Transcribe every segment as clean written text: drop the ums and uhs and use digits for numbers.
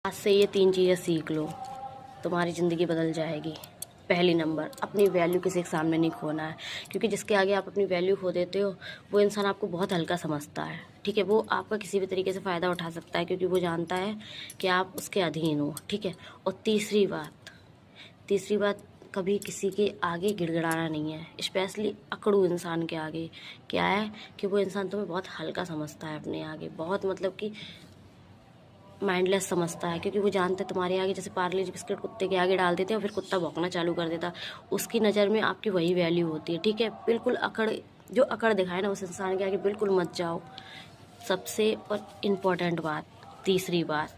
आज से ये 3 चीज़ें सीख लो, तुम्हारी ज़िंदगी बदल जाएगी। पहली नंबर, अपनी वैल्यू किसी के सामने नहीं खोना है, क्योंकि जिसके आगे आप अपनी वैल्यू खो देते हो वो इंसान आपको बहुत हल्का समझता है। ठीक है, वो आपका किसी भी तरीके से फ़ायदा उठा सकता है, क्योंकि वो जानता है कि आप उसके अधीन हो। ठीक है। और तीसरी बात, कभी किसी के आगे गिड़गिड़ाना नहीं है, स्पेशली अकड़ू इंसान के आगे। क्या है कि वो इंसान तुम्हें बहुत हल्का समझता है अपने आगे, बहुत मतलब कि माइंडलेस समझता है, क्योंकि वो जानते हैं तुम्हारे आगे जैसे पार्ले जी बिस्किट कुत्ते के आगे डाल देते हैं और फिर कुत्ता भौंकना चालू कर देता, उसकी नज़र में आपकी वही वैल्यू होती है। ठीक है, बिल्कुल जो अकड़ दिखाए ना उस इंसान के आगे बिल्कुल मत जाओ। सबसे और इम्पोर्टेंट बात, तीसरी बात,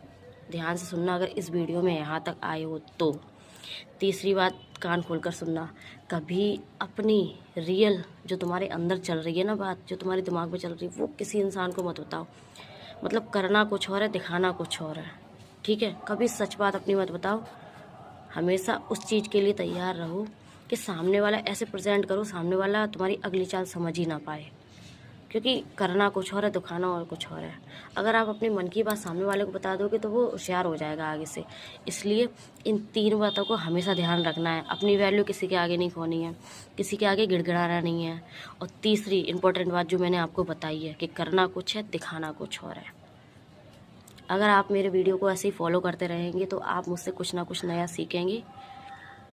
ध्यान से सुनना अगर इस वीडियो में यहाँ तक आए हो तो। तीसरी बात, कान खोलकर सुनना। कभी अपनी रियल जो तुम्हारे अंदर चल रही है ना बात, जो तुम्हारे दिमाग में चल रही है, वो किसी इंसान को मत बताओ। मतलब करना कुछ और है, दिखाना कुछ और है। ठीक है, कभी सच बात अपनी मत बताओ। हमेशा उस चीज़ के लिए तैयार रहो कि सामने वाला ऐसे प्रेजेंट करो, सामने वाला तुम्हारी अगली चाल समझ ही ना पाए, क्योंकि करना कुछ और है, दिखाना और कुछ और है। अगर आप अपने मन की बात सामने वाले को बता दोगे तो वो होशियार हो जाएगा आगे से। इसलिए इन 3 बातों को हमेशा ध्यान रखना है। अपनी वैल्यू किसी के आगे नहीं खोनी है, किसी के आगे गिड़गिड़ाना नहीं है। और तीसरी इंपॉर्टेंट बात जो मैंने आपको बताई है कि करना कुछ है, दिखाना कुछ और है। अगर आप मेरे वीडियो को ऐसे ही फॉलो करते रहेंगे तो आप मुझसे कुछ ना कुछ नया सीखेंगे